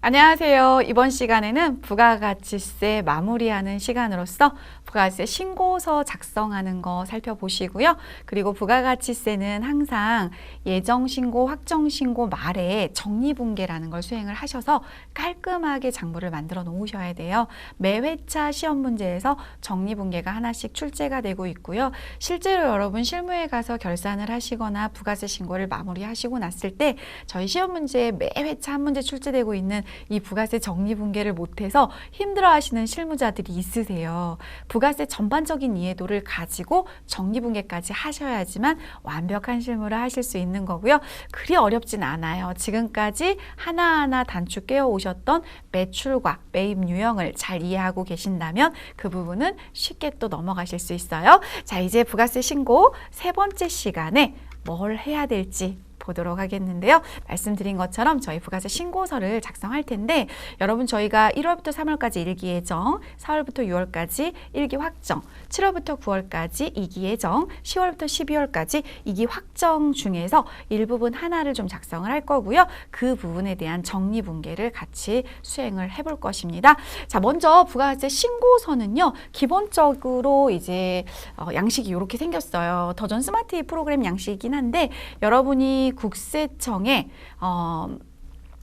안녕하세요. 이번 시간에는 부가가치세 마무리하는 시간으로서 부가가치세 신고서 작성하는 거 살펴보시고요. 그리고 부가가치세는 항상 예정신고, 확정신고 말에 정리분계라는 걸 수행을 하셔서 깔끔하게 장부를 만들어 놓으셔야 돼요. 매 회차 시험 문제에서 정리분계가 하나씩 출제가 되고 있고요. 실제로 여러분 실무에 가서 결산을 하시거나 부가세 신고를 마무리하시고 났을 때 저희 시험 문제에 매 회차 한 문제 출제되고 있는 이 부가세 정리분계를 못해서 힘들어하시는 실무자들이 있으세요. 부가세 전반적인 이해도를 가지고 정리분계까지 하셔야지만 완벽한 실무를 하실 수 있는 거고요. 그리 어렵진 않아요. 지금까지 하나하나 단축 깨워오셨던 매출과 매입 유형을 잘 이해하고 계신다면 그 부분은 쉽게 또 넘어가실 수 있어요. 자, 이제 부가세 신고 세 번째 시간에 뭘 해야 될지 보도록 하겠는데요. 말씀드린 것처럼 저희 부가세 신고서를 작성할 텐데 여러분 저희가 1월부터 3월까지 1기 예정, 4월부터 6월까지 1기 확정, 7월부터 9월까지 2기 예정, 10월부터 12월까지 2기 확정 중에서 일부분 하나를 좀 작성을 할 거고요. 그 부분에 대한 정리분계를 같이 수행을 해볼 것입니다. 자, 먼저 부가세 신고서는요. 기본적으로 이제 양식이 이렇게 생겼어요. 더전 스마트 프로그램 양식이긴 한데 여러분이 국세청에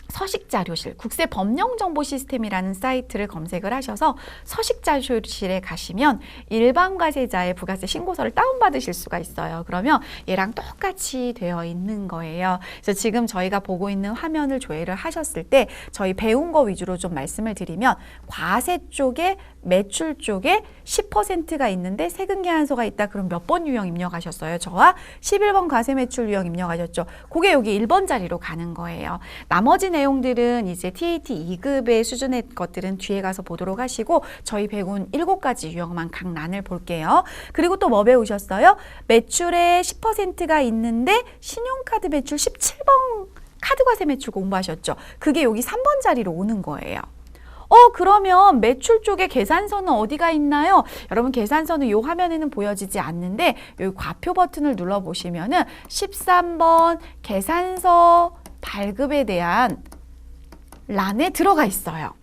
서식자료실, 국세법령정보시스템이라는 사이트를 검색을 하셔서 서식자료실에 가시면 일반 과세자의 부가세 신고서를 다운받으실 수가 있어요. 그러면 얘랑 똑같이 되어 있는 거예요. 그래서 지금 저희가 보고 있는 화면을 조회를 하셨을 때 저희 배운 거 위주로 좀 말씀을 드리면 과세 쪽에 매출 쪽에 10%가 있는데 세금 계산서가 있다. 그럼 몇 번 유형 입력하셨어요? 저와 11번 과세 매출 유형 입력하셨죠. 그게 여기 1번 자리로 가는 거예요. 나머지 내용들은 이제 TAT 2급의 수준의 것들은 뒤에 가서 보도록 하시고 저희 배운 7가지 유형만 각 란을 볼게요. 그리고 또 뭐 배우셨어요? 매출에 10%가 있는데 신용카드 매출 17번 카드과세 매출 공부하셨죠. 그게 여기 3번 자리로 오는 거예요. 그러면 매출 쪽에 계산서는 어디가 있나요? 여러분 계산서는 이 화면에는 보여지지 않는데 여기 과표 버튼을 눌러보시면은 13번 계산서 발급에 대한 란에 들어가 있어요.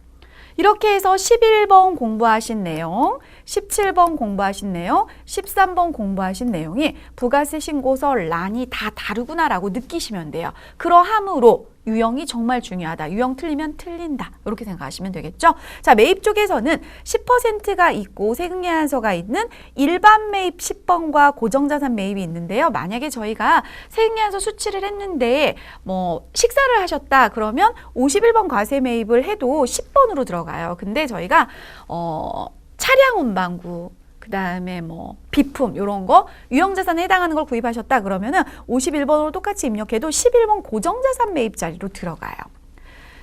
이렇게 해서 11번 공부하신 내용, 17번 공부하신 내용, 13번 공부하신 내용이 부가세 신고서 란이 다 다르구나라고 느끼시면 돼요. 그러함으로 유형이 정말 중요하다. 유형 틀리면 틀린다. 이렇게 생각하시면 되겠죠? 자, 매입 쪽에서는 10%가 있고 세금 계산서가 있는 일반 매입 10번과 고정자산 매입이 있는데요. 만약에 저희가 세금 계산서 수치를 했는데 뭐 식사를 하셨다 그러면 51번 과세 매입을 해도 10번으로 들어가요. 근데 저희가 차량 운반구 그 다음에 뭐 비품 이런 거 유형자산에 해당하는 걸 구입하셨다 그러면은 51번으로 똑같이 입력해도 11번 고정자산 매입 자리로 들어가요.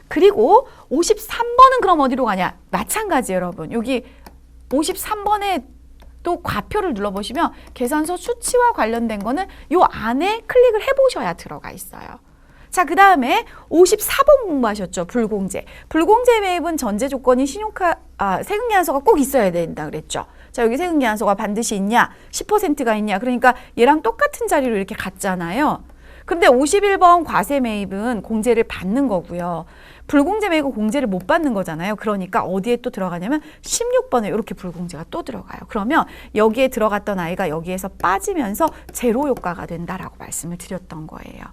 그리고 53번은 그럼 어디로 가냐? 마찬가지 여러분. 여기 53번에 또 과표를 눌러보시면 계산서 수치와 관련된 거는 요 안에 클릭을 해보셔야 들어가 있어요. 자, 그 다음에 54번 공부하셨죠. 불공제. 불공제 매입은 전제 조건이 세금 계산서가 꼭 있어야 된다 그랬죠. 자, 여기 세금 계산서가 반드시 있냐? 10%가 있냐? 그러니까 얘랑 똑같은 자리로 이렇게 갔잖아요. 근데 51번 과세 매입은 공제를 받는 거고요. 불공제 매입은 공제를 못 받는 거잖아요. 그러니까 어디에 또 들어가냐면 16번에 이렇게 불공제가 또 들어가요. 그러면 여기에 들어갔던 아이가 여기에서 빠지면서 제로 효과가 된다라고 말씀을 드렸던 거예요.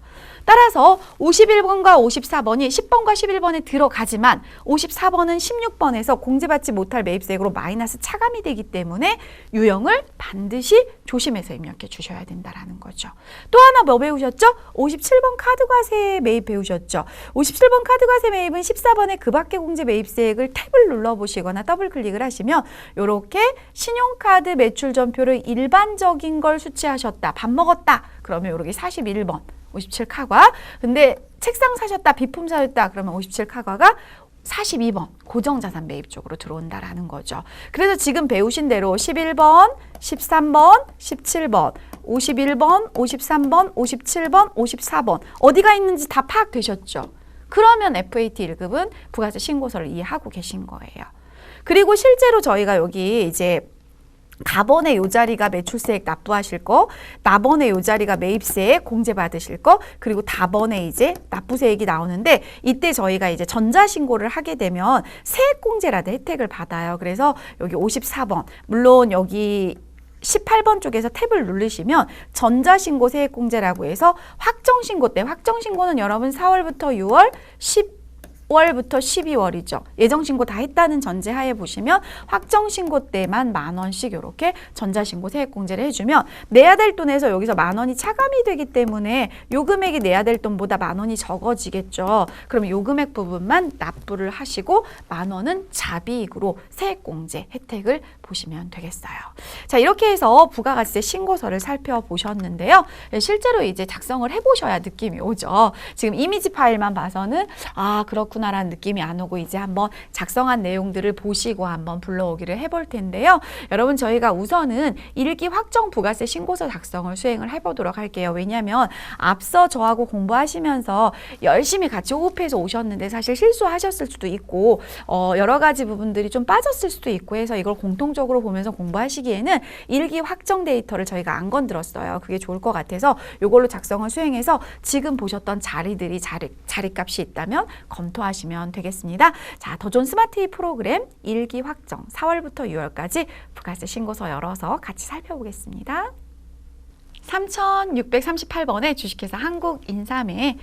따라서 51번과 54번이 10번과 11번에 들어가지만 54번은 16번에서 공제받지 못할 매입세액으로 마이너스 차감이 되기 때문에 유형을 반드시 조심해서 입력해 주셔야 된다라는 거죠. 또 하나 뭐 배우셨죠? 57번 카드과세 매입 배우셨죠? 57번 카드과세 매입은 14번의 그 밖의 공제 매입세액을 탭을 눌러보시거나 더블 클릭을 하시면 이렇게 신용카드 매출 전표를 일반적인 걸 수치하셨다. 밥 먹었다. 그러면 이렇게 41번. 57카과. 근데 책상 사셨다, 비품 사셨다, 그러면 57카과가 42번 고정자산 매입 쪽으로 들어온다라는 거죠. 그래서 지금 배우신 대로 11번, 13번, 17번, 51번, 53번, 57번, 54번 어디가 있는지 다 파악되셨죠? 그러면 FAT 1급은 부가세 신고서를 이해하고 계신 거예요. 그리고 실제로 저희가 여기 이제 가번의 요 자리가 매출세액 납부하실 거, 나번의 요 자리가 매입세액 공제 받으실 거, 그리고 다번에 이제 납부세액이 나오는데 이때 저희가 이제 전자신고를 하게 되면 세액공제라는 혜택을 받아요. 그래서 여기 54번, 물론 여기 18번 쪽에서 탭을 누르시면 전자신고 세액공제라고 해서 확정신고 때, 확정신고는 여러분 4월부터 6월, 10월부터 12월이죠. 예정신고 다 했다는 전제하에 보시면 확정신고 때만 10,000원씩 이렇게 전자신고 세액공제를 해주면 내야 될 돈에서 여기서 10,000원이 차감이 되기 때문에 요 금액이 내야 될 돈보다 10,000원이 적어지겠죠. 그럼 요 금액 부분만 납부를 하시고 10,000원은 자비익으로 세액공제 혜택을 보시면 되겠어요. 자, 이렇게 해서 부가가치세 신고서를 살펴보셨는데요. 실제로 이제 작성을 해보셔야 느낌이 오죠. 지금 이미지 파일만 봐서는 아, 그렇구나라는 느낌이 안 오고 이제 한번 작성한 내용들을 보시고 한번 불러오기를 해볼 텐데요. 여러분, 저희가 우선은 1기 확정 부가세 신고서 작성을 수행을 해보도록 할게요. 왜냐하면 앞서 저하고 공부하시면서 열심히 같이 호흡해서 오셨는데 사실 실수하셨을 수도 있고 여러 가지 부분들이 좀 빠졌을 수도 있고 해서 이걸 공통적으로 보면서 공부하시기에는 1기 확정 데이터를 저희가 안 건드렸어요. 그게 좋을 것 같아서 이걸로 작성을 수행해서 지금 보셨던 자리들이 자리값이 있다면 검토하시면 되겠습니다. 자, 더 좋은 스마트 프로그램 1기 확정 4월부터 6월까지 부가세 신고서 열어서 같이 살펴보겠습니다. 3638번에 주식회사 한국인삼의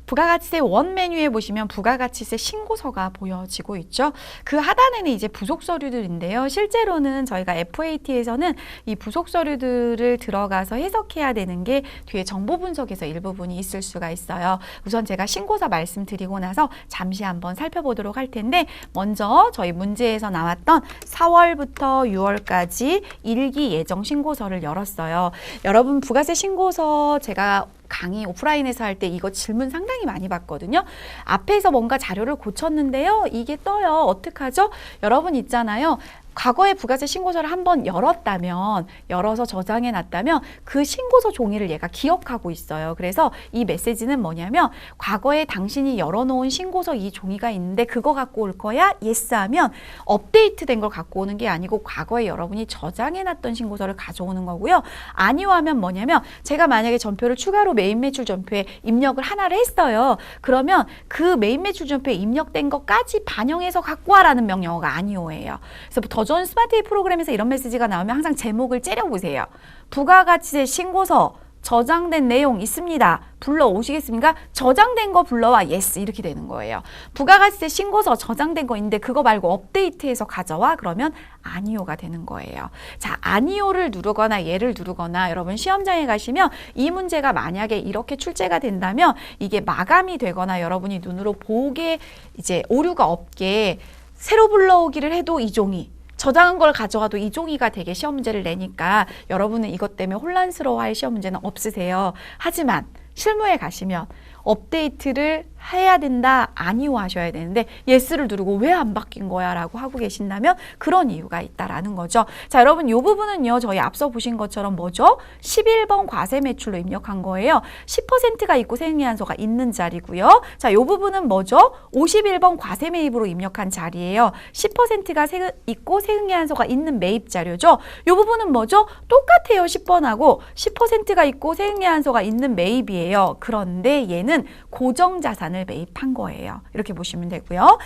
부가가치세 원 메뉴에 보시면 부가가치세 신고서가 보여지고 있죠. 그 하단에는 이제 부속 서류들인데요. 실제로는 저희가 FAT에서는 이 부속 서류들을 들어가서 해석해야 되는 게 뒤에 정보 분석에서 일부분이 있을 수가 있어요. 우선 제가 신고서 말씀드리고 나서 잠시 한번 살펴보도록 할 텐데 먼저 저희 문제에서 나왔던 4월부터 6월까지 1기 예정 신고서를 열었어요. 여러분, 부가세 신고서 제가 강의 오프라인에서 할 때 이거 질문 상당히 많이 받거든요. 앞에서 뭔가 자료를 고쳤는데요. 이게 떠요. 어떡하죠? 여러분 있잖아요. 과거에 부가세 신고서를 한번 열어서 저장해 놨다면 그 신고서 종이를 얘가 기억하고 있어요. 그래서 이 메시지는 뭐냐면 과거에 당신이 열어놓은 신고서 이 종이가 있는데 그거 갖고 올 거야? 예스 하면 업데이트된 걸 갖고 오는 게 아니고 과거에 여러분이 저장해 놨던 신고서를 가져오는 거고요. 아니요 하면 뭐냐면 제가 만약에 전표를 추가로 메인 매출 전표에 입력을 하나를 했어요. 그러면 그 메인 매출 전표에 입력된 것까지 반영해서 갖고 와라는 명령어가 아니오예요. 그래서 더 좋은 스마트 프로그램에서 이런 메시지가 나오면 항상 제목을 째려보세요. 부가가치세 신고서 저장된 내용 있습니다. 불러오시겠습니까? 저장된 거 불러와. 예스. 이렇게 되는 거예요. 부가가치세 신고서 저장된 거 있는데 그거 말고 업데이트해서 가져와. 그러면 아니오가 되는 거예요. 자, 아니오를 누르거나 얘를 누르거나 여러분 시험장에 가시면 이 문제가 만약에 이렇게 출제가 된다면 이게 마감이 되거나 여러분이 눈으로 보게 이제 오류가 없게 새로 불러오기를 해도 이 종이 저장한 걸 가져가도 이 종이가 되게 시험 문제를 내니까 여러분은 이것 때문에 혼란스러워할 시험 문제는 없으세요. 하지만 실무에 가시면 업데이트를 해야 된다, 아니오 하셔야 되는데 예스를 누르고 왜 안 바뀐 거야 라고 하고 계신다면 그런 이유가 있다라는 거죠. 자, 여러분 이 부분은요 저희 앞서 보신 것처럼 뭐죠? 11번 과세 매출로 입력한 거예요. 10%가 있고 세액예한서가 있는 자리고요. 자, 이 부분은 뭐죠? 51번 과세 매입으로 입력한 자리예요. 10%가 있고 세액예한서가 있는 매입 자료죠. 이 부분은 뭐죠? 똑같아요. 10번하고 10%가 있고 세액예한서가 있는 매입이에요. 그런데 얘는 고정자산을 매입한 거예요. 이렇게 보시면 되고요.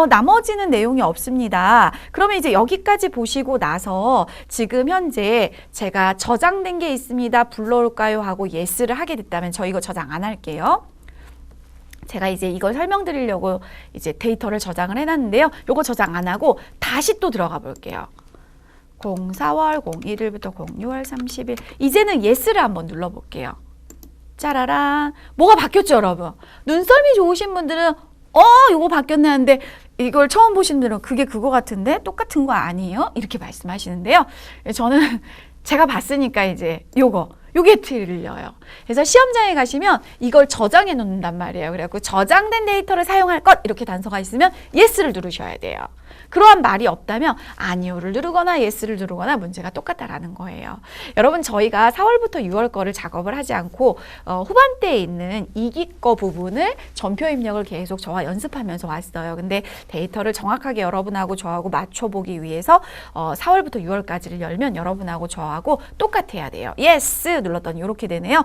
나머지는 내용이 없습니다. 그러면 이제 여기까지 보시고 나서 지금 현재 제가 저장된 게 있습니다. 불러올까요? 하고 예스를 하게 됐다면 저 이거 저장 안 할게요. 제가 이제 이걸 설명드리려고 이제 데이터를 저장을 해놨는데요. 요거 저장 안 하고 다시 또 들어가 볼게요. 04월 01일부터 06월 30일 이제는 예스를 한번 눌러볼게요. 짜라란. 뭐가 바뀌었죠, 여러분? 눈썰미 좋으신 분들은 요거 바뀌었네 하는데 이걸 처음 보신 분들은 그게 그거 같은데 똑같은 거 아니에요? 이렇게 말씀하시는데요. 저는 제가 봤으니까 이제 요거 요게 틀려요. 그래서 시험장에 가시면 이걸 저장해 놓는단 말이에요. 그래갖고 저장된 데이터를 사용할 것 이렇게 단서가 있으면 yes를 누르셔야 돼요. 그러한 말이 없다면 아니오를 누르거나 yes를 누르거나 문제가 똑같다라는 거예요. 여러분 저희가 4월부터 6월 거를 작업을 하지 않고 후반대에 있는 2기 거 부분을 전표 입력을 계속 저와 연습하면서 왔어요. 근데 데이터를 정확하게 여러분하고 저하고 맞춰보기 위해서 4월부터 6월까지를 열면 여러분하고 저하고 똑같아야 돼요. yes 눌렀더니 이렇게 되네요.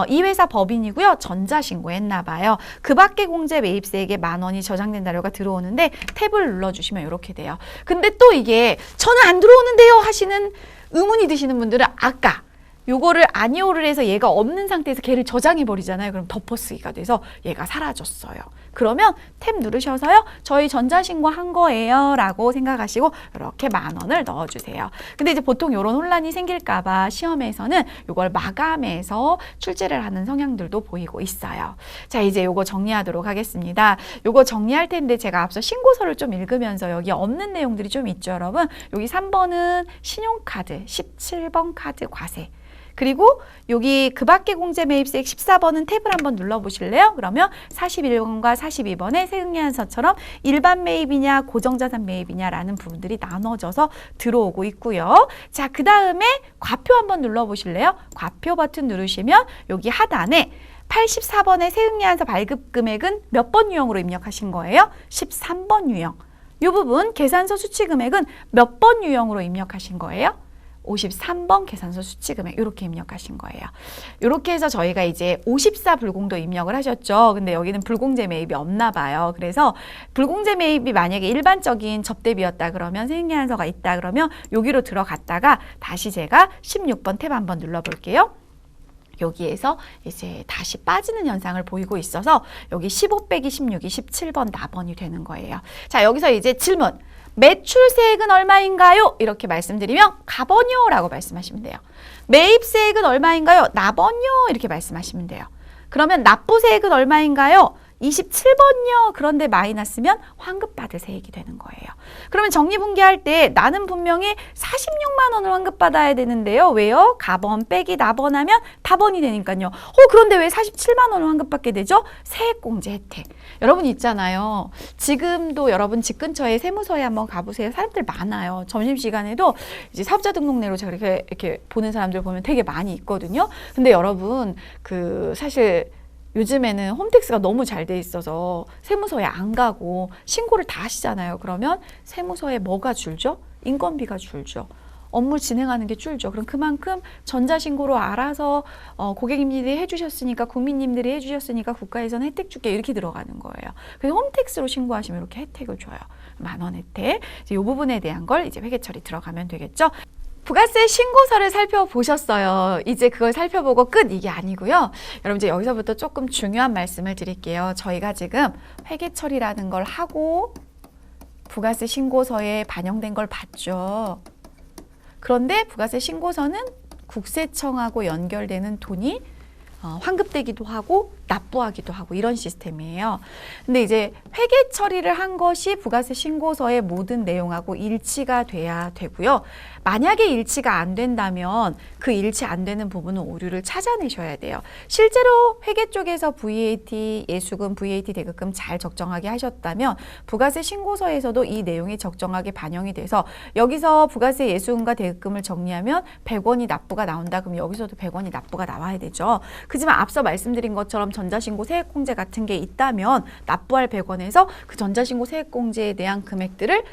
이 회사 법인이고요. 전자신고했나 봐요. 그 밖에 공제 매입세액에 10,000원이 저장된 자료가 들어오는데 탭을 눌러주시면 이렇게 돼요. 근데 또 이게 저는 안 들어오는데요 하시는 의문이 드시는 분들은 아까 요거를 아니오를 해서 얘가 없는 상태에서 걔를 저장해 버리잖아요. 그럼 덮어쓰기가 돼서 얘가 사라졌어요. 그러면 탭 누르셔서요. 저희 전자신고 한 거예요 라고 생각하시고 이렇게 10,000원을 넣어주세요. 근데 이제 보통 이런 혼란이 생길까 봐 시험에서는 요걸 마감해서 출제를 하는 성향들도 보이고 있어요. 자, 이제 요거 정리하도록 하겠습니다. 요거 정리할 텐데 제가 앞서 신고서를 좀 읽으면서 여기 없는 내용들이 좀 있죠, 여러분. 여기 3번은 신용카드, 17번 카드 과세. 그리고 여기 그 밖에 공제 매입세액 14번은 탭을 한번 눌러보실래요? 그러면 41번과 42번의 세금계산서처럼 일반 매입이냐 고정자산 매입이냐라는 부분들이 나눠져서 들어오고 있고요. 자, 그 다음에 과표 한번 눌러보실래요? 과표 버튼 누르시면 여기 하단에 84번의 세금계산서 발급 금액은 몇 번 유형으로 입력하신 거예요? 13번 유형. 이 부분 계산서 수취 금액은 몇 번 유형으로 입력하신 거예요? 53번 계산서 수취 금액 이렇게 입력하신 거예요. 이렇게 해서 저희가 이제 54 불공도 입력을 하셨죠. 근데 여기는 불공제 매입이 없나 봐요. 그래서 불공제 매입이 만약에 일반적인 접대비였다 그러면 세금계산서가 있다 그러면 여기로 들어갔다가 다시 제가 16번 탭 한번 눌러볼게요. 여기에서 이제 다시 빠지는 현상을 보이고 있어서 여기 15 빼기 16이 17번 나번이 되는 거예요. 자, 여기서 이제 질문. 매출세액은 얼마인가요? 이렇게 말씀드리면 가번요 라고 말씀하시면 돼요. 매입세액은 얼마인가요? 나번요 이렇게 말씀하시면 돼요. 그러면 납부세액은 얼마인가요? 27번요. 그런데 마이너스면 환급받을 세액이 되는 거예요. 그러면 정리분기할 때 나는 분명히 46만 원을 환급받아야 되는데요. 왜요? 가번 빼기 나번하면 다번이 되니까요. 그런데 왜 47만 원을 환급받게 되죠? 세액공제 혜택. 여러분 있잖아요. 지금도 여러분 집 근처에 세무서에 한번 가보세요. 사람들 많아요. 점심시간에도 이제 사업자 등록내로 제가 이렇게 보는 사람들 보면 되게 많이 있거든요. 근데 여러분 사실 요즘에는 홈택스가 너무 잘 돼 있어서 세무서에 안 가고 신고를 다 하시잖아요. 그러면 세무서에 뭐가 줄죠? 인건비가 줄죠. 업무 진행하는 게 줄죠. 그럼 그만큼 전자신고로 알아서 고객님들이 해주셨으니까 국민님들이 해주셨으니까 국가에서는 혜택 줄게 이렇게 들어가는 거예요. 그래서 홈택스로 신고하시면 이렇게 혜택을 줘요. 10,000원 혜택. 이 부분에 대한 걸 이제 회계 처리 들어가면 되겠죠. 부가세 신고서를 살펴보셨어요. 이제 그걸 살펴보고 끝 이게 아니고요. 여러분 이제 여기서부터 조금 중요한 말씀을 드릴게요. 저희가 지금 회계 처리라는 걸 하고 부가세 신고서에 반영된 걸 봤죠. 그런데 부가세 신고서는 국세청하고 연결되는 돈이 환급되기도 하고 납부하기도 하고 이런 시스템이에요. 근데 이제 회계 처리를 한 것이 부가세 신고서의 모든 내용하고 일치가 돼야 되고요. 만약에 일치가 안 된다면 그 일치 안 되는 부분은 오류를 찾아내셔야 돼요. 실제로 회계 쪽에서 VAT, 예수금, VAT 대급금 잘 적정하게 하셨다면 부가세 신고서에서도 이 내용이 적정하게 반영이 돼서 여기서 부가세 예수금과 대급금을 정리하면 100원이 납부가 나온다. 그럼 여기서도 100원이 납부가 나와야 되죠. 그지만 앞서 말씀드린 것처럼 전자신고 세액공제 같은 게 있다면 납부할 100원에서 그 전자신고 세액공제에 대한 금액들을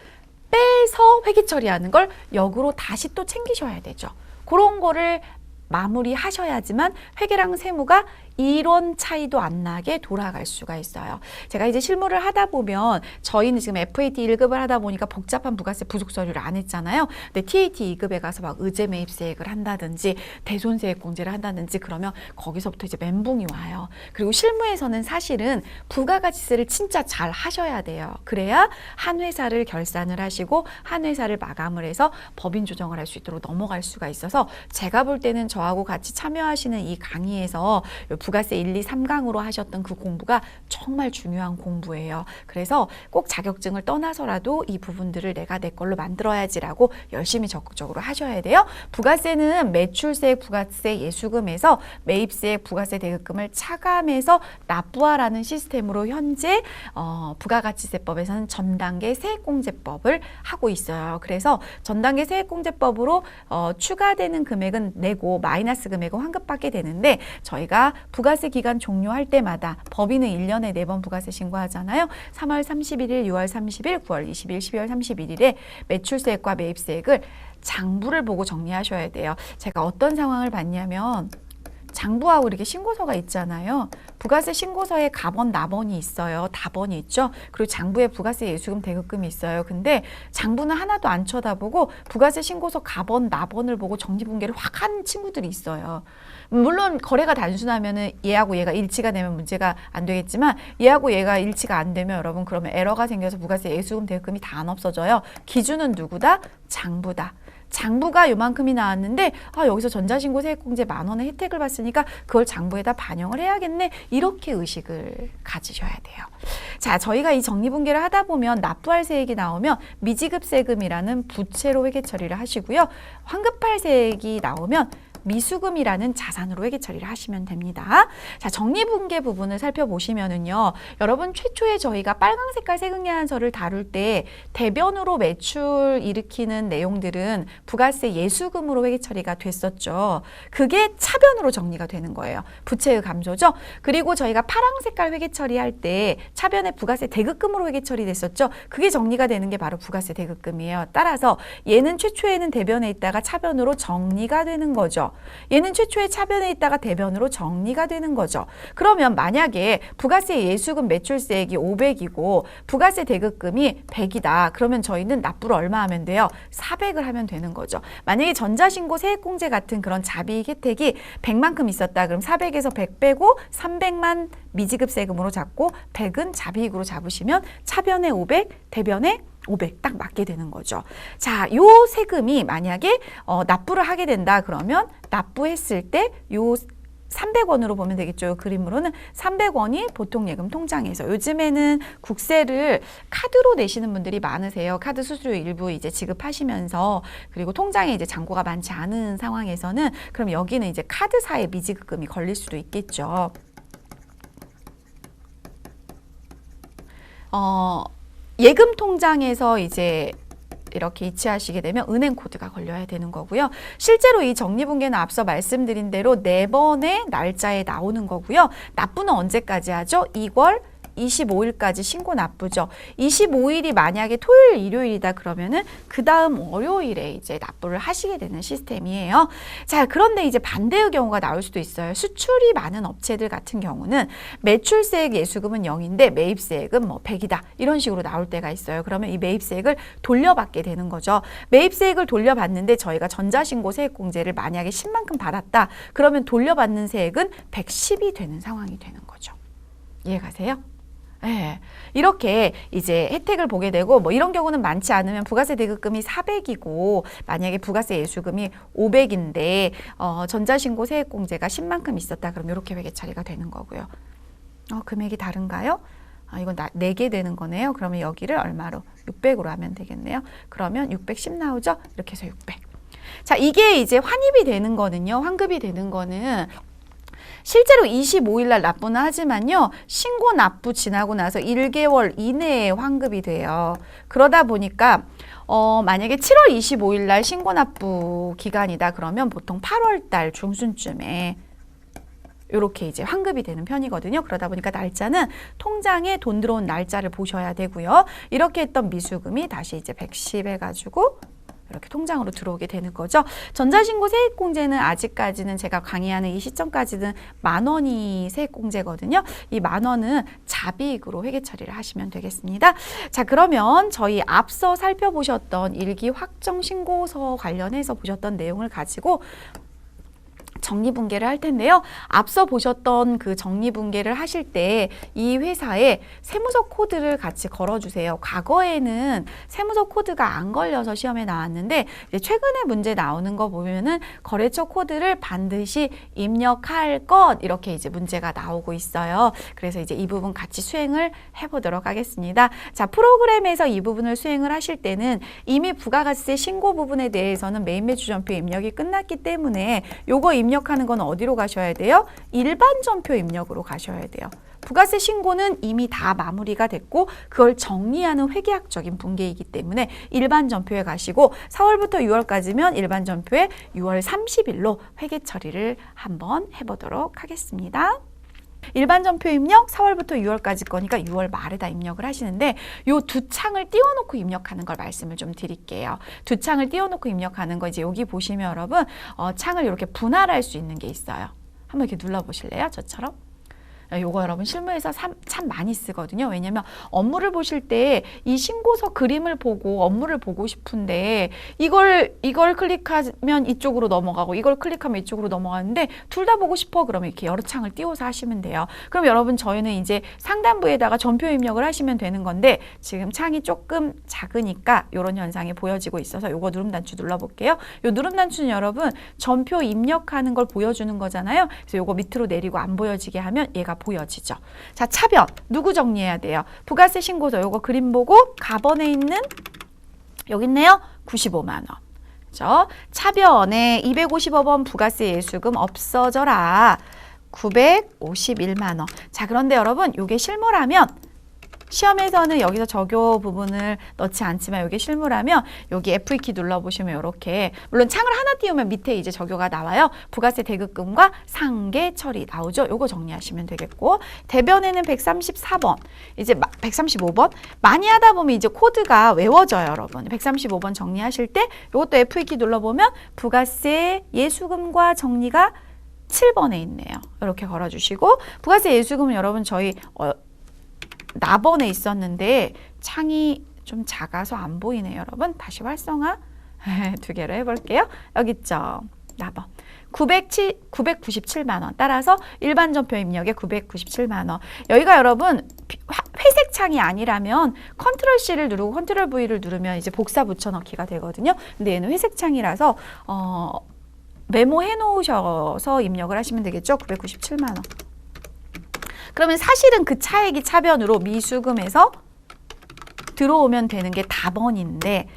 빼서 회계 처리하는 걸 역으로 다시 또 챙기셔야 되죠. 그런 거를 마무리하셔야지만 회계랑 세무가 이론 차이도 안 나게 돌아갈 수가 있어요. 제가 이제 실무를 하다 보면 저희는 지금 FAT 1급을 하다 보니까 복잡한 부가세 부속 서류를 안 했잖아요. 근데 TAT 2급에 가서 막 의제 매입세액을 한다든지 대손세액 공제를 한다든지 그러면 거기서부터 이제 멘붕이 와요. 그리고 실무에서는 사실은 부가가치세를 진짜 잘 하셔야 돼요. 그래야 한 회사를 결산을 하시고 한 회사를 마감을 해서 법인 조정을 할 수 있도록 넘어갈 수가 있어서 제가 볼 때는 저하고 같이 참여하시는 이 강의에서 부가세 1, 2, 3강으로 하셨던 그 공부가 정말 중요한 공부예요. 그래서 꼭 자격증을 떠나서라도 이 부분들을 내가 내 걸로 만들어야지라고 열심히 적극적으로 하셔야 돼요. 부가세는 매출세액 부가세 예수금에서 매입세액 부가세 대급금을 차감해서 납부하라는 시스템으로 현재 부가가치세법에서는 전단계 세액공제법을 하고 있어요. 그래서 전단계 세액공제법으로 추가되는 금액은 내고 마이너스 금액은 환급받게 되는데 저희가 부가세 기간 종료할 때마다 법인은 1년에 4번 부가세 신고하잖아요. 3월 31일, 6월 30일, 9월 20일, 12월 31일에 매출세액과 매입세액을 장부를 보고 정리하셔야 돼요. 제가 어떤 상황을 봤냐면 장부하고 이렇게 신고서가 있잖아요. 부가세 신고서에 가번, 납원이 있어요. 다번이 있죠. 그리고 장부에 부가세 예수금 대급금이 있어요. 근데 장부는 하나도 안 쳐다보고 부가세 신고서 가번, 납원을 보고 정리분계를 확 한 친구들이 있어요. 물론 거래가 단순하면은 얘하고 얘가 일치가 되면 문제가 안 되겠지만 얘하고 얘가 일치가 안 되면 여러분 그러면 에러가 생겨서 부가세 예수금 대급금이 다 안 없어져요. 기준은 누구다? 장부다. 장부가 요만큼이 나왔는데 여기서 전자신고 세액공제 10,000원의 혜택을 받으니까 그걸 장부에다 반영을 해야겠네. 이렇게 의식을 가지셔야 돼요. 자, 저희가 이 정리분계를 하다 보면 납부할 세액이 나오면 미지급세금이라는 부채로 회계 처리를 하시고요. 환급할 세액이 나오면 미수금이라는 자산으로 회계 처리를 하시면 됩니다. 자, 정리분계 부분을 살펴보시면은요. 여러분 최초에 저희가 빨강 색깔 세금계산서를 다룰 때 대변으로 매출 일으키는 내용들은 부가세 예수금으로 회계 처리가 됐었죠. 그게 차변으로 정리가 되는 거예요. 부채의 감소죠. 그리고 저희가 파랑 색깔 회계 처리할 때 차변에 부가세 대급금으로 회계 처리됐었죠. 그게 정리가 되는 게 바로 부가세 대급금이에요. 따라서 얘는 최초에는 대변에 있다가 차변으로 정리가 되는 거죠. 얘는 최초에 차변에 있다가 대변으로 정리가 되는 거죠. 그러면 만약에 부가세 예수금 매출세액이 500이고 부가세 대급금이 100이다. 그러면 저희는 납부를 얼마 하면 돼요? 400을 하면 되는 거죠. 만약에 전자신고 세액공제 같은 그런 자비익 혜택이 100만큼 있었다. 그럼 400에서 100 빼고 300만 미지급 세금으로 잡고 100은 자비익으로 잡으시면 차변에 500, 대변에 500 딱 맞게 되는 거죠. 자, 요 세금이 만약에 납부를 하게 된다 그러면 납부했을 때 요 300원으로 보면 되겠죠. 요 그림으로는 300원이 보통 예금 통장에서 요즘에는 국세를 카드로 내시는 분들이 많으세요. 카드 수수료 일부 이제 지급하시면서 그리고 통장에 이제 잔고가 많지 않은 상황에서는 그럼 여기는 이제 카드사의 미지급금이 걸릴 수도 있겠죠. 예금 통장에서 이제 이렇게 이체하시게 되면 은행 코드가 걸려야 되는 거고요. 실제로 이 정리분계는 앞서 말씀드린 대로 4번의 날짜에 나오는 거고요. 납부는 언제까지 하죠? 2월 25일까지 신고 납부죠. 25일이 만약에 토요일, 일요일이다 그러면은 그 다음 월요일에 이제 납부를 하시게 되는 시스템이에요. 자, 그런데 이제 반대의 경우가 나올 수도 있어요. 수출이 많은 업체들 같은 경우는 매출세액 예수금은 0인데 매입세액은 뭐 100이다. 이런 식으로 나올 때가 있어요. 그러면 이 매입세액을 돌려받게 되는 거죠. 매입세액을 돌려받는데 저희가 전자신고 세액공제를 만약에 10만큼 받았다. 그러면 돌려받는 세액은 110이 되는 상황이 되는 거죠. 이해가세요? 네. 이렇게 이제 혜택을 보게 되고 뭐 이런 경우는 많지 않으면 부가세 대급금이 400이고 만약에 부가세 예수금이 500인데 전자신고 세액공제가 10만큼 있었다 그럼 이렇게 회계 처리가 되는 거고요. 금액이 다른가요? 이건 4개 되는 거네요. 그러면 여기를 얼마로? 600으로 하면 되겠네요. 그러면 610 나오죠? 이렇게 해서 600. 자, 이게 이제 환입이 되는 거는요. 환급이 되는 거는 실제로 25일 날 납부는 하지만요. 신고 납부 지나고 나서 1개월 이내에 환급이 돼요. 그러다 보니까 만약에 7월 25일 날 신고 납부 기간이다 그러면 보통 8월 달 중순쯤에 이렇게 이제 환급이 되는 편이거든요. 그러다 보니까 날짜는 통장에 돈 들어온 날짜를 보셔야 되고요. 이렇게 했던 미수금이 다시 이제 110 해가지고 이렇게 통장으로 들어오게 되는 거죠. 전자신고 세액공제는 아직까지는 제가 강의하는 이 시점까지는 10,000원이 세액공제거든요. 이 10,000원은 자비익으로 회계 처리를 하시면 되겠습니다. 자, 그러면 저희 앞서 살펴보셨던 일기 확정신고서 관련해서 보셨던 내용을 가지고 정리분계를 할 텐데요. 앞서 보셨던 그 정리분계를 하실 때 이 회사에 세무서 코드를 같이 걸어주세요. 과거에는 세무서 코드가 안 걸려서 시험에 나왔는데 이제 최근에 문제 나오는 거 보면은 거래처 코드를 반드시 입력할 것 이렇게 이제 문제가 나오고 있어요. 그래서 이제 이 부분 같이 수행을 해보도록 하겠습니다. 자, 프로그램에서 이 부분을 수행을 하실 때는 이미 부가가세 신고 부분에 대해서는 메인 매출전표 입력이 끝났기 때문에 요거 입력하는 건 어디로 가셔야 돼요? 일반 전표 입력으로 가셔야 돼요. 부가세 신고는 이미 다 마무리가 됐고 그걸 정리하는 회계학적인 분계이기 때문에 일반 전표에 가시고 4월부터 6월까지면 일반 전표에 6월 30일로 회계 처리를 한번 해보도록 하겠습니다. 일반 전표 입력 4월부터 6월까지 거니까 6월 말에다 입력을 하시는데 요 두 창을 띄워놓고 입력하는 걸 말씀을 좀 드릴게요. 두 창을 띄워놓고 입력하는 거 이제 여기 보시면 여러분 창을 이렇게 분할할 수 있는 게 있어요. 한번 이렇게 눌러보실래요? 저처럼. 요거 여러분 실무에서 참 많이 쓰거든요. 왜냐면 업무를 보실 때 이 신고서 그림을 보고 업무를 보고 싶은데 이걸 클릭하면 이쪽으로 넘어가고 이걸 클릭하면 이쪽으로 넘어가는데 둘 다 보고 싶어 그러면 이렇게 여러 창을 띄워서 하시면 돼요. 그럼 여러분 저희는 이제 상단부에다가 전표 입력을 하시면 되는 건데 지금 창이 조금 작으니까 이런 현상이 보여지고 있어서 요거 누름 단추 눌러볼게요. 요 누름 단추는 여러분 전표 입력하는 걸 보여주는 거잖아요. 그래서 요거 밑으로 내리고 안 보여지게 하면 얘가 보여지죠. 자, 차변 누구 정리해야 돼요? 부가세 신고서 요거 그림 보고 가번에 있는 여기 있네요. 95만 원. 그렇죠? 차변에 250원 부가세 예수금 없어져라. 951만 원. 자, 그런데 여러분 요게 실무라면 시험에서는 여기서 적요 부분을 넣지 않지만 여기 실무라면 여기 F2키 눌러보시면 이렇게 물론 창을 하나 띄우면 밑에 이제 적요가 나와요. 부가세 대급금과 상계 처리 나오죠. 요거 정리하시면 되겠고 대변에는 134번 이제 135번 많이 하다 보면 이제 코드가 외워져요. 여러분 135번 정리하실 때 요것도 F2키 눌러보면 부가세 예수금과 정리가 7번에 있네요. 이렇게 걸어주시고 부가세 예수금은 여러분 저희 나번에 있었는데 창이 좀 작아서 안 보이네요. 여러분 다시 활성화 두 개로 해볼게요. 여기 있죠. 나번 997만 원 따라서 일반 전표 입력에 997만 원 여기가 여러분 회색 창이 아니라면 컨트롤 C를 누르고 컨트롤 V를 누르면 이제 복사 붙여넣기가 되거든요. 근데 얘는 회색 창이라서 메모해 놓으셔서 입력을 하시면 되겠죠. 997만 원 그러면 사실은 그 차액이 차변으로 미수금에서 들어오면 되는 게 다번인데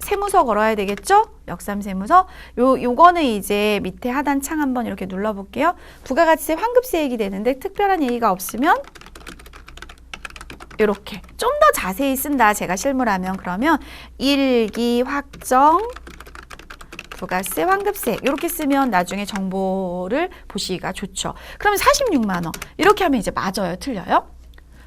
세무서 걸어야 되겠죠? 역삼세무서. 요거는 이제 밑에 하단 창 한번 이렇게 눌러볼게요. 부가가치세 환급세액이 되는데 특별한 얘기가 없으면 이렇게 좀 더 자세히 쓴다. 제가 실무라면 그러면 일기 확정 부가세, 환급세 이렇게 쓰면 나중에 정보를 보시기가 좋죠. 그러면 46만 원 이렇게 하면 이제 맞아요? 틀려요?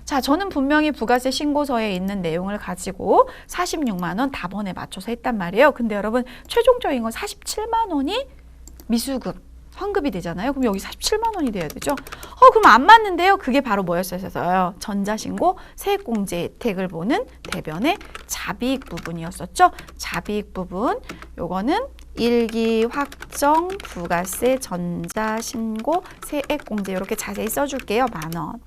자, 저는 분명히 부가세 신고서에 있는 내용을 가지고 46만 원 다번에 맞춰서 했단 말이에요. 근데 여러분 최종적인 건 47만 원이 미수금, 환급이 되잖아요. 그럼 여기 47만 원이 돼야 되죠. 그럼 안 맞는데요. 그게 바로 뭐였어요? 전자신고, 세액공제 혜택을 보는 대변의 잡이익 부분이었었죠. 잡이익 부분 요거는 일기 확정 부가세 전자신고 세액공제 이렇게 자세히 써줄게요. 만원.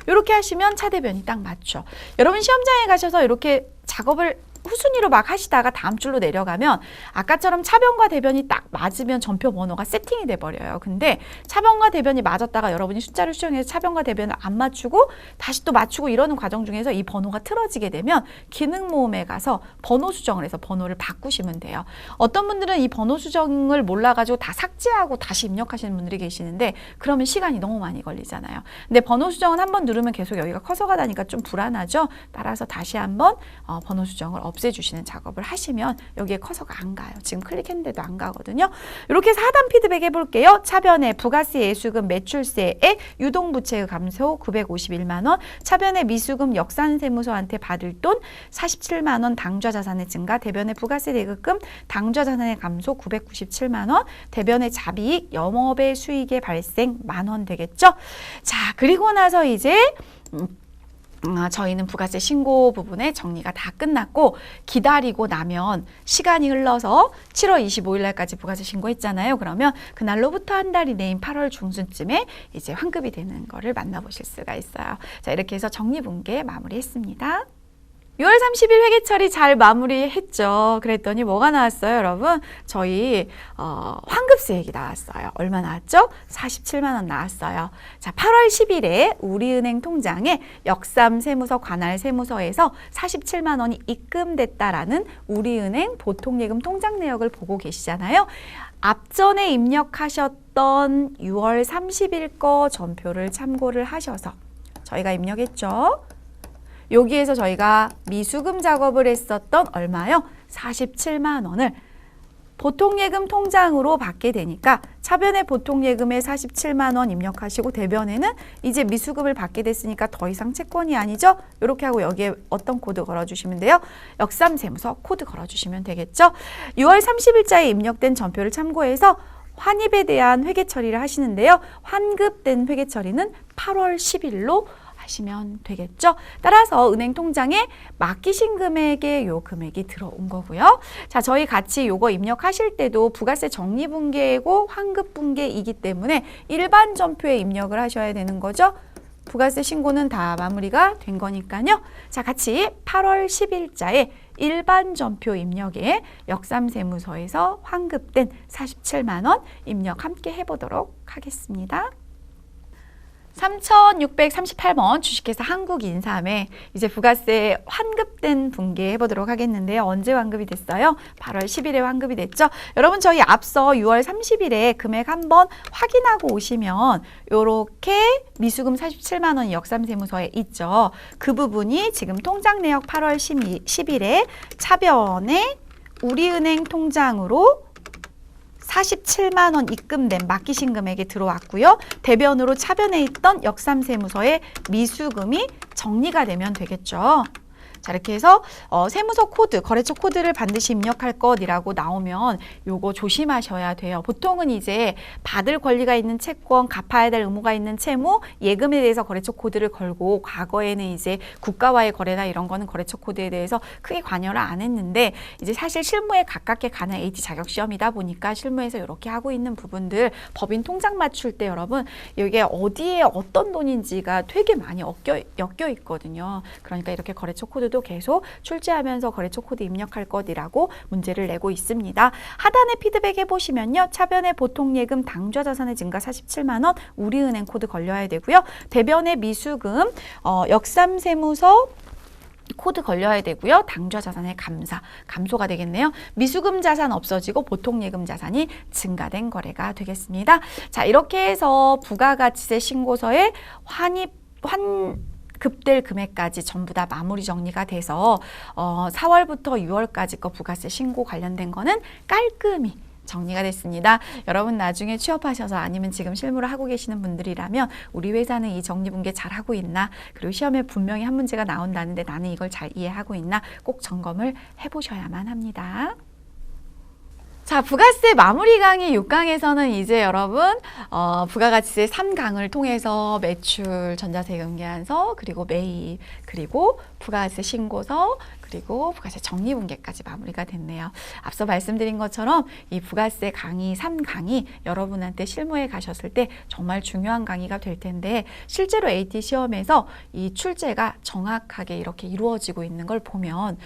이렇게 하시면 차대변이 딱 맞죠. 여러분 시험장에 가셔서 이렇게 작업을 후순위로 막 하시다가 다음 줄로 내려가면 아까처럼 차변과 대변이 딱 맞으면 전표 번호가 세팅이 돼버려요. 근데 차변과 대변이 맞았다가 여러분이 숫자를 수정해서 차변과 대변을 안 맞추고 다시 또 맞추고 이러는 과정 중에서 이 번호가 틀어지게 되면 기능 모음에 가서 번호 수정을 해서 번호를 바꾸시면 돼요. 어떤 분들은 이 번호 수정을 몰라가지고 다 삭제하고 다시 입력하시는 분들이 계시는데 그러면 시간이 너무 많이 걸리잖아요. 근데 번호 수정은 한번 누르면 계속 여기가 커서가 다니까 좀 불안하죠. 따라서 다시 한번 번호 수정을 없애주시는 작업을 하시면 여기에 커서가 안 가요. 지금 클릭했는데도 안 가거든요. 이렇게 해서 하단 피드백 해볼게요. 차변에 부가세 예수금 매출세에 유동부채의 감소 951만 원, 차변에 미수금 역산세무서한테 받을 돈 47만 원 당좌자산의 증가, 대변의 부가세 대급금 당좌자산의 감소 997만 원, 대변의 잡이익 영업의 수익의 발생 10,000원 되겠죠. 자, 그리고 나서 이제 저희는 부가세 신고 부분에 정리가 다 끝났고 기다리고 나면 시간이 흘러서 7월 25일 날까지 부가세 신고했잖아요. 그러면 그날로부터 한 달 이내인 8월 중순쯤에 이제 환급이 되는 거를 만나보실 수가 있어요. 자, 이렇게 해서 정리분계 마무리했습니다. 6월 30일 회계 처리 잘 마무리했죠. 그랬더니 뭐가 나왔어요, 여러분? 저희 환급수액이 나왔어요. 얼마 나왔죠? 47만 원 나왔어요. 자, 8월 10일에 우리은행 통장에 역삼세무서 관할세무서에서 47만 원이 입금됐다라는 우리은행 보통예금 통장 내역을 보고 계시잖아요. 앞전에 입력하셨던 6월 30일 거 전표를 참고를 하셔서 저희가 입력했죠. 여기에서 저희가 미수금 작업을 했었던 얼마요? 47만 원을 보통예금 통장으로 받게 되니까 차변에 보통예금에 47만 원 입력하시고 대변에는 이제 미수금을 받게 됐으니까 더 이상 채권이 아니죠? 이렇게 하고 여기에 어떤 코드 걸어주시면 돼요? 역삼세무서 코드 걸어주시면 되겠죠? 6월 30일자에 입력된 전표를 참고해서 환입에 대한 회계 처리를 하시는데요. 환급된 회계 처리는 8월 10일로 하시면 되겠죠. 따라서 은행 통장에 맡기신 금액에 요 금액이 들어온 거고요. 자, 저희 같이 요거 입력하실 때도 부가세 정리분계고 환급분계이기 때문에 일반 전표에 입력을 하셔야 되는 거죠. 부가세 신고는 다 마무리가 된 거니까요. 자, 같이 8월 10일자에 일반 전표 입력에 역삼세무서에서 환급된 47만 원 입력 함께 해보도록 하겠습니다. 3638번 주식회사 한국인삼에 이제 부가세 환급된 분계 해보도록 하겠는데요. 언제 환급이 됐어요? 8월 10일에 환급이 됐죠. 여러분 저희 앞서 6월 30일에 금액 한번 확인하고 오시면 요렇게 미수금 47만 원이 역삼세무서에 있죠. 그 부분이 지금 통장 내역 8월 10일에 차변에 우리은행 통장으로 47만 원 입금된 맡기신 금액이 들어왔고요. 대변으로 차변에 있던 역삼세무서의 미수금이 정리가 되면 되겠죠. 자, 이렇게 해서 세무서 코드, 거래처 코드를 반드시 입력할 것이라고 나오면 요거 조심하셔야 돼요. 보통은 이제 받을 권리가 있는 채권, 갚아야 될 의무가 있는 채무, 예금에 대해서 거래처 코드를 걸고 과거에는 이제 국가와의 거래나 이런 거는 거래처 코드에 대해서 크게 관여를 안 했는데 이제 사실 실무에 가깝게 가는 AT 자격 시험이다 보니까 실무에서 이렇게 하고 있는 부분들 법인 통장 맞출 때 여러분 이게 어디에 어떤 돈인지가 되게 많이 엮여 있거든요. 그러니까 이렇게 거래처 코드 도 계속 출제하면서 거래처 코드 입력할 것이라고 문제를 내고 있습니다. 하단에 피드백 해보시면요. 차변에 보통예금 당좌자산의 증가 47만 원 우리은행 코드 걸려야 되고요. 대변에 미수금 역삼세무서 코드 걸려야 되고요. 당좌자산의 감소가 되겠네요. 미수금 자산 없어지고 보통예금 자산이 증가된 거래가 되겠습니다. 자, 이렇게 해서 부가가치세 신고서에 급될 금액까지 전부 다 마무리 정리가 돼서 4월부터 6월까지 거 부가세 신고 관련된 거는 깔끔히 정리가 됐습니다. 여러분 나중에 취업하셔서 아니면 지금 실무를 하고 계시는 분들이라면 우리 회사는 이 정리분계 잘하고 있나, 그리고 시험에 분명히 한 문제가 나온다는데 나는 이걸 잘 이해하고 있나 꼭 점검을 해보셔야만 합니다. 자, 부가세 마무리 강의 6강에서는 이제 여러분 부가가치세 3강을 통해서 매출, 전자세금계산서, 그리고 매입, 그리고 부가세 신고서, 그리고 부가세 정리분계까지 마무리가 됐네요. 앞서 말씀드린 것처럼 이 부가세 강의 3강이 여러분한테 실무에 가셨을 때 정말 중요한 강의가 될 텐데 실제로 AT 시험에서 이 출제가 정확하게 이렇게 이루어지고 있는 걸 보면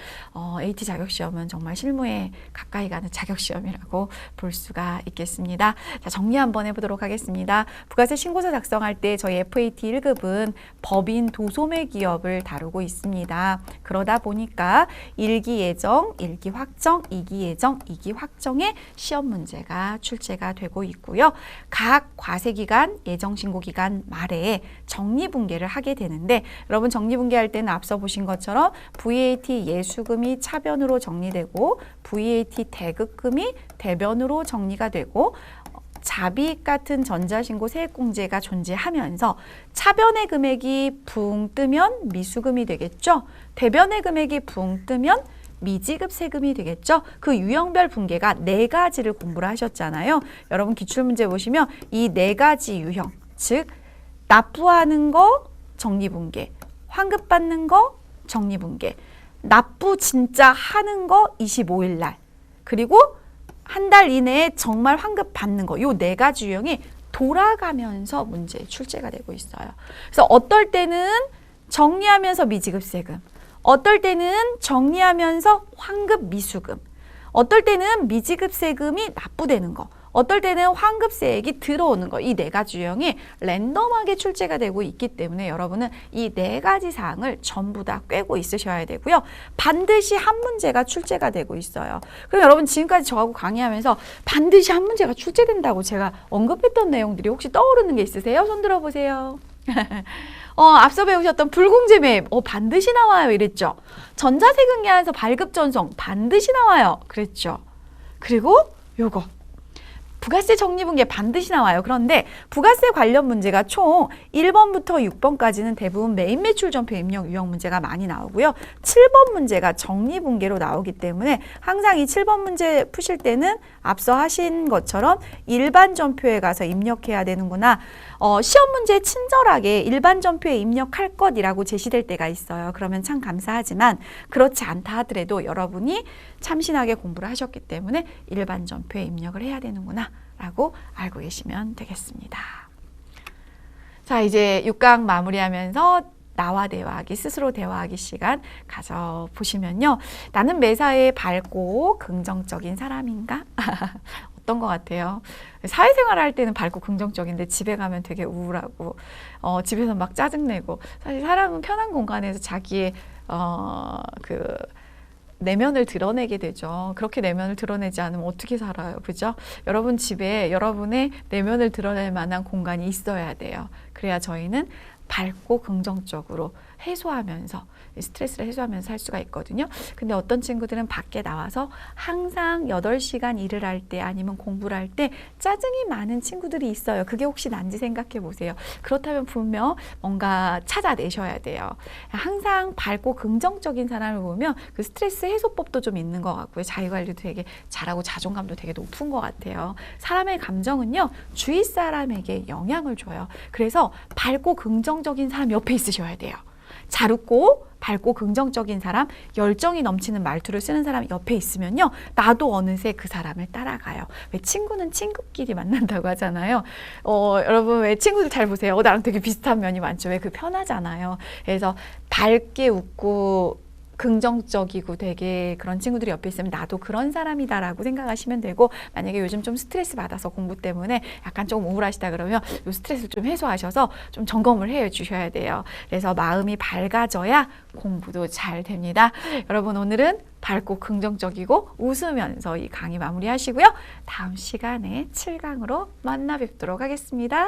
AT 자격시험은 정말 실무에 가까이 가는 자격시험이라고 볼 수가 있겠습니다. 자, 정리 한번 해보도록 하겠습니다. 부가세 신고서 작성할 때 저희 FAT 1급은 법인 도소매 기업을 다루고 있습니다. 그러다 보니까 1기 예정, 1기 확정, 2기 예정, 2기 확정의 시험 문제가 출제가 되고 있고요. 각 과세기간, 예정신고기간 말에 정리분계를 하게 되는데 여러분 정리분계할 때는 앞서 보신 것처럼 VAT 예수금이 차변으로 정리되고 VAT 대급금이 대변으로 정리가 되고 자비익 같은 전자신고 세액공제가 존재하면서 차변의 금액이 붕 뜨면 미수금이 되겠죠. 대변의 금액이 붕 뜨면 미지급 세금이 되겠죠. 그 유형별 분계가 4가지를 공부를 하셨잖아요. 여러분 기출문제 보시면 이 4가지 유형, 즉 납부하는 거 정리분계, 환급 받는 거 정리분계, 납부 진짜 하는 거 25일 날, 그리고 한 달 이내에 정말 환급 받는 거, 요 네 가지 유형이 돌아가면서 문제 출제가 되고 있어요. 그래서 어떨 때는 정리하면서 미지급 세금, 어떨 때는 정리하면서 환급 미수금, 어떨 때는 미지급 세금이 납부되는 거, 어떨 때는 환급세액이 들어오는 거, 이 네 가지 유형이 랜덤하게 출제가 되고 있기 때문에 여러분은 이 네 가지 사항을 전부 다 꿰고 있으셔야 되고요. 반드시 한 문제가 출제가 되고 있어요. 그럼 여러분 지금까지 저하고 강의하면서 반드시 한 문제가 출제된다고 제가 언급했던 내용들이 혹시 떠오르는 게 있으세요? 손 들어보세요. 앞서 배우셨던 불공제 매입, 반드시 나와요 이랬죠. 전자세금 계산서 발급 전송 반드시 나와요 그랬죠. 그리고 요거 부가세 적립분계 반드시 나와요. 그런데 부가세 관련 문제가 총 1번부터 6번까지는 대부분 매입 매출 전표 입력 유형 문제가 많이 나오고요. 7번 문제가 적립분계로 나오기 때문에 항상 이 7번 문제 푸실 때는 앞서 하신 것처럼 일반 전표에 가서 입력해야 되는구나. 시험 문제 친절하게 일반 전표에 입력할 것이라고 제시될 때가 있어요. 그러면 참 감사하지만 그렇지 않다 하더라도 여러분이 참신하게 공부를 하셨기 때문에 일반 전표에 입력을 해야 되는구나 라고 알고 계시면 되겠습니다. 자, 이제 6강 마무리하면서 나와 대화하기, 스스로 대화하기 시간 가져보시면요. 나는 매사에 밝고 긍정적인 사람인가? 어떤 것 같아요? 사회생활 할 때는 밝고 긍정적인데 집에 가면 되게 우울하고 집에서 막 짜증내고 사실 사람은 편한 공간에서 자기의 내면을 드러내게 되죠. 그렇게 내면을 드러내지 않으면 어떻게 살아요? 그죠? 여러분 집에 여러분의 내면을 드러낼 만한 공간이 있어야 돼요. 그래야 저희는 밝고 긍정적으로 해소하면서 스트레스를 해소하면서 살 수가 있거든요. 근데 어떤 친구들은 밖에 나와서 항상 8시간 일을 할 때 아니면 공부를 할 때 짜증이 많은 친구들이 있어요. 그게 혹시 난지 생각해 보세요. 그렇다면 분명 뭔가 찾아내셔야 돼요. 항상 밝고 긍정적인 사람을 보면 그 스트레스 해소법도 좀 있는 것 같고요. 자기관리도 되게 잘하고 자존감도 되게 높은 것 같아요. 사람의 감정은요, 주위 사람에게 영향을 줘요. 그래서 밝고 긍정적인 사람 옆에 있으셔야 돼요. 잘 웃고 밝고 긍정적인 사람, 열정이 넘치는 말투를 쓰는 사람 옆에 있으면요, 나도 어느새 그 사람을 따라가요. 왜 친구는 친구끼리 만난다고 하잖아요. 여러분 왜 친구들 잘 보세요. 나랑 되게 비슷한 면이 많죠. 왜? 그 편하잖아요. 그래서 밝게 웃고 긍정적이고 되게 그런 친구들이 옆에 있으면 나도 그런 사람이다라고 생각하시면 되고, 만약에 요즘 좀 스트레스 받아서 공부 때문에 약간 조금 우울하시다 그러면 이 스트레스를 좀 해소하셔서 좀 점검을 해 주셔야 돼요. 그래서 마음이 밝아져야 공부도 잘 됩니다. 여러분 오늘은 밝고 긍정적이고 웃으면서 이 강의 마무리하시고요. 다음 시간에 7강으로 만나 뵙도록 하겠습니다.